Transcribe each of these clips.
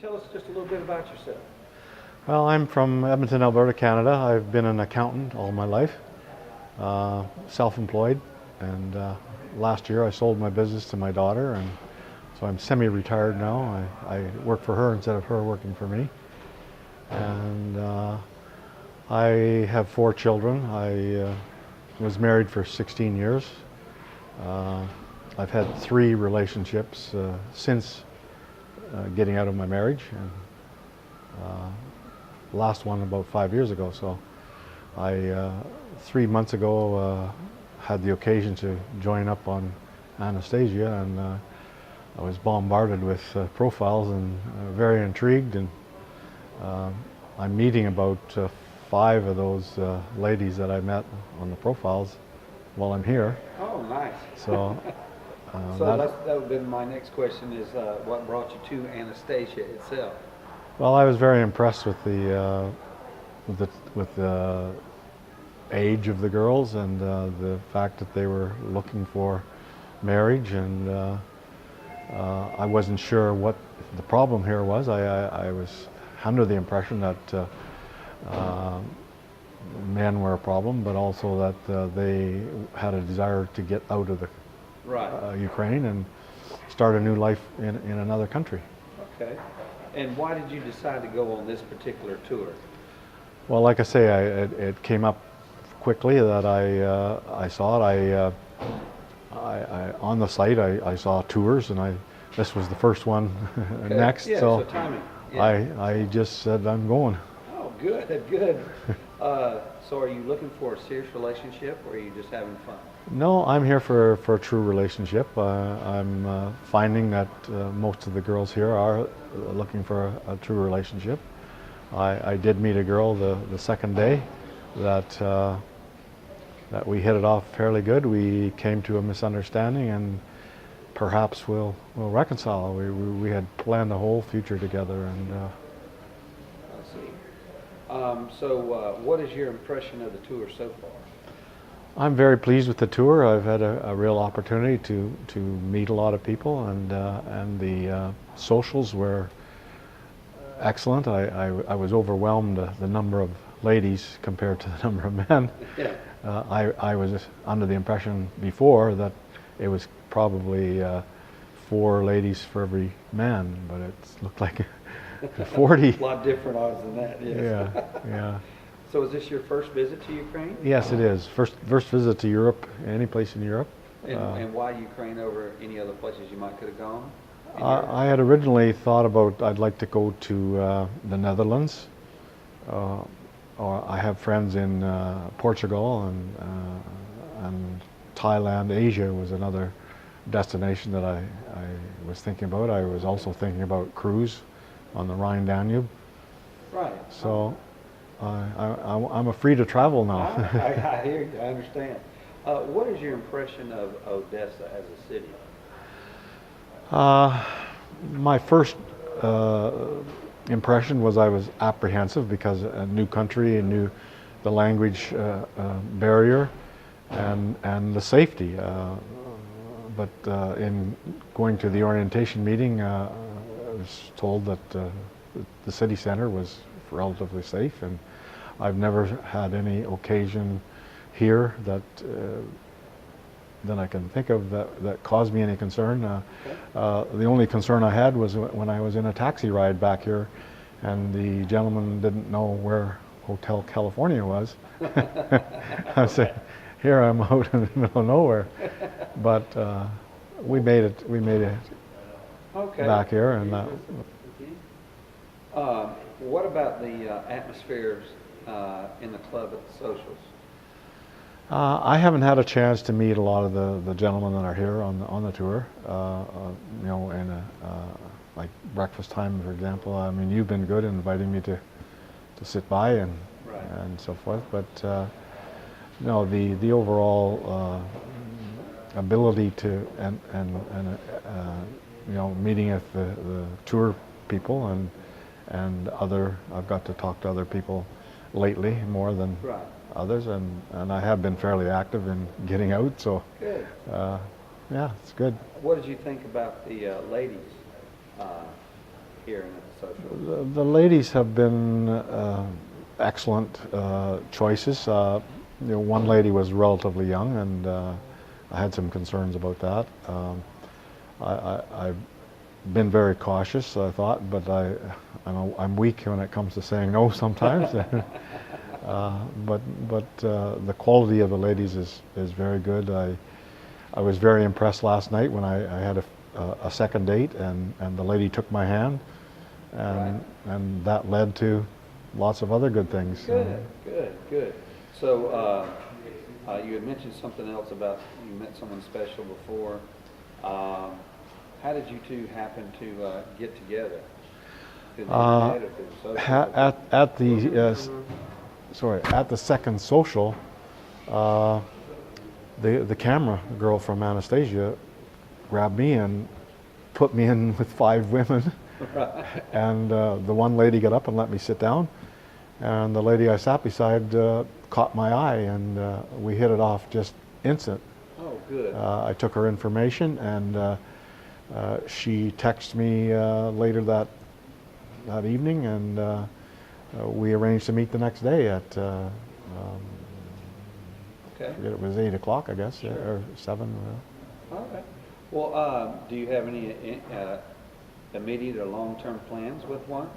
tell us just a little bit about yourself? Well, I'm from Edmonton, Alberta, Canada. I've been an accountant all my life, self-employed, and last year I sold my business to my daughter, and so I'm semi-retired now. I work for her instead of her working for me. And I have 4 children. I was married for 16 years. I've had 3 relationships since getting out of my marriage, and last one about 5 years ago. So I 3 months ago had the occasion to join up on Anastasia, and I was bombarded with profiles and very intrigued, and I'm meeting about 5 of those ladies that I met on the profiles while I'm here. Oh, nice. So, So that would have been my next question, is what brought you to Anastasia itself? well, I was very impressed with the age of the girls, and the fact that they were looking for marriage, and I wasn't sure what the problem here was. I was under the impression that men were a problem, but also that they had a desire to get out of the Ukraine and start a new life in another country. Okay. And why did you decide to go on this particular tour? Well, like I say, it came up quickly that I saw it. I on the site I saw tours, and this was the first one Okay. next. Yeah, so timing. Yeah. I just said I'm going. Oh, good, good. So are you looking for a serious relationship, or are you just having fun? No, I'm here for a true relationship. I'm finding that most of the girls here are looking for a true relationship. I did meet a girl the second day that we hit it off fairly good. We came to a misunderstanding, and perhaps we'll reconcile. We had planned the whole future together, and I see. So what is your impression of the tour so far? I'm very pleased with the tour. I've had a real opportunity to meet a lot of people, and the socials were excellent. I was overwhelmed the number of ladies compared to the number of men. Yeah. I was under the impression before that it was probably 4 ladies for every man, but it looked like 40. A lot different odds than that, yes. Yeah, yeah. So is this your first visit to Ukraine? Yes, it is. First visit to Europe, any place in Europe. And why Ukraine over any other places you might could have gone? I had originally thought about I'd like to go to the Netherlands, or I have friends in Portugal and Thailand. Asia was another destination that I was thinking about. I was also thinking about cruise on the Rhine Danube. Right. So I'm a free to travel now. I hear you. I understand. What is your impression of Odessa as a city? My first impression was I was apprehensive because a new country, and knew the language barrier and the safety. But in going to the orientation meeting, I was told that the city center was relatively safe, and I've never had any occasion here that I can think of that caused me any concern. The only concern I had was when I was in a taxi ride back here, and the gentleman didn't know where Hotel California was. I said, "Here I'm out in the middle of nowhere," but we made it. We made it back here, and what about the atmospheres in the club at the socials? I haven't had a chance to meet a lot of the gentlemen that are here on the tour. You know, in like breakfast time, for example. I mean, you've been good in inviting me to sit by and so forth. But no, the overall ability to and you know, meeting with the tour people and other. I've got to talk to other people lately more than others, and I have been fairly active in getting out, so good. Yeah, it's good. What did you think about the ladies here in the social? The ladies have been excellent choices. One lady was relatively young, and I had some concerns about that. I've been very cautious, I thought, but I'm weak when it comes to saying no sometimes. But the quality of the ladies is very good. I was very impressed last night when I had a second date, and the lady took my hand, and that led to lots of other good things. Good. So you had mentioned something else about you met someone special before. How did you two happen to get together? At the second social, the camera girl from Anastasia grabbed me and put me in with 5 women. And the one lady got up and let me sit down, and the lady I sat beside caught my eye, and we hit it off just instant. Oh, good. I took her information, and she texted me later that evening, and we arranged to meet the next day at Okay. I forget, it was 8 o'clock, I guess, Sure. or 7. All right. Well, do you have any immediate or long-term plans with one?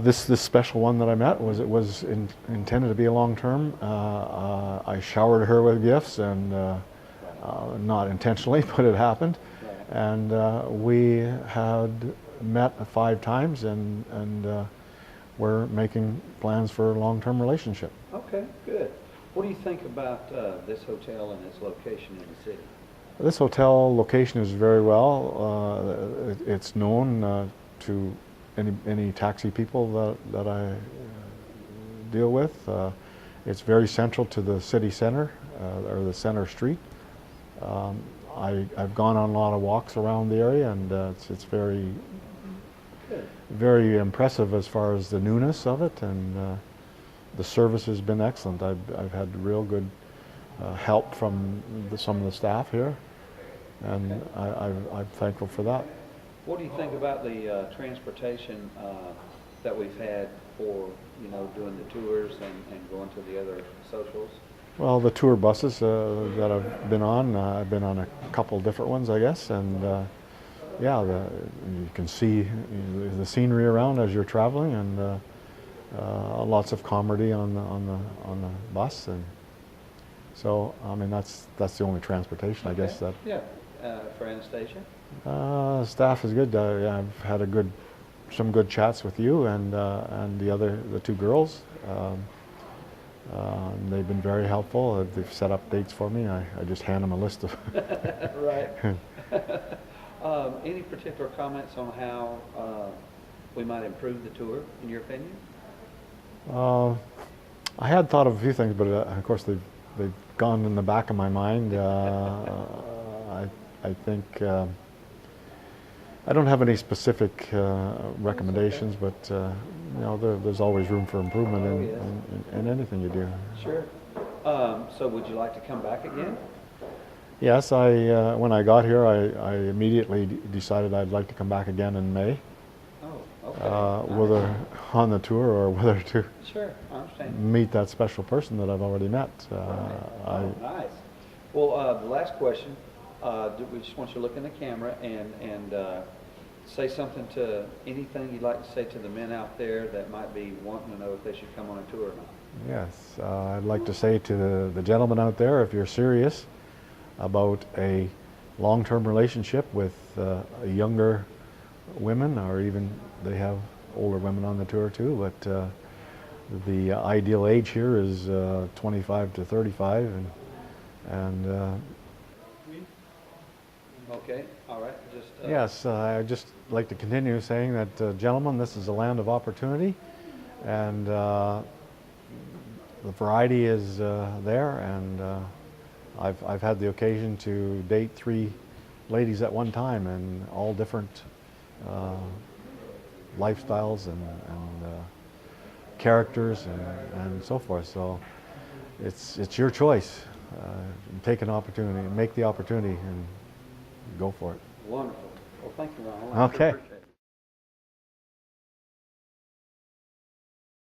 This special one that I met was intended to be a long term. I showered her with gifts, and not intentionally, but it happened. Right. And we had met 5 times, and we're making plans for a long term relationship. Okay, good. What do you think about this hotel and its location in the city? This hotel location is very well. It's known to any taxi people that I deal with. It's very central to the city center, or the center street. I've gone on a lot of walks around the area, and it's very, very impressive as far as the newness of it, and the service has been excellent. I've had real good help from some of the staff here, and I'm thankful for that. What do you think about the transportation that we've had for, doing the tours and going to the other socials? Well, the tour buses that I've been on a couple different ones, I guess, and yeah, you can see the scenery around as you're traveling, and lots of comedy on the bus, and so I mean that's the only transportation, I guess. That for Anastasia. Staff is good. Yeah, I've had some good chats with you and the 2 girls. They've been very helpful. They've set up dates for me. I just hand them a list of. Right. Any particular comments on how we might improve the tour, in your opinion? I had thought of a few things, but of course they've gone in the back of my mind. I think I don't have any specific recommendations, but there's always room for improvement in anything you do. Sure. So would you like to come back again? Yes, when I got here, I immediately decided I'd like to come back again in May. Oh, okay. Whether on the tour or whether to Sure, I understand. meet that special person that I've already met. Nice. Well, the last question, we just want you to look in the camera and say something to anything you'd like to say to the men out there that might be wanting to know if they should come on a tour or not. Yes, I'd like to say to the gentlemen out there, if you're serious about a long-term relationship with younger women, or even they have older women on the tour too, but the ideal age here is 25 to 35, and Okay, all right. yes, I'd just like to continue saying that, gentlemen, this is a land of opportunity, and the variety is there, and I've had the occasion to date 3 ladies at one time, and all different lifestyles and characters and so forth. So it's your choice. Take an opportunity, make the opportunity, and go for it. Wonderful. Well, thank you, Ronald. I Okay. appreciate it.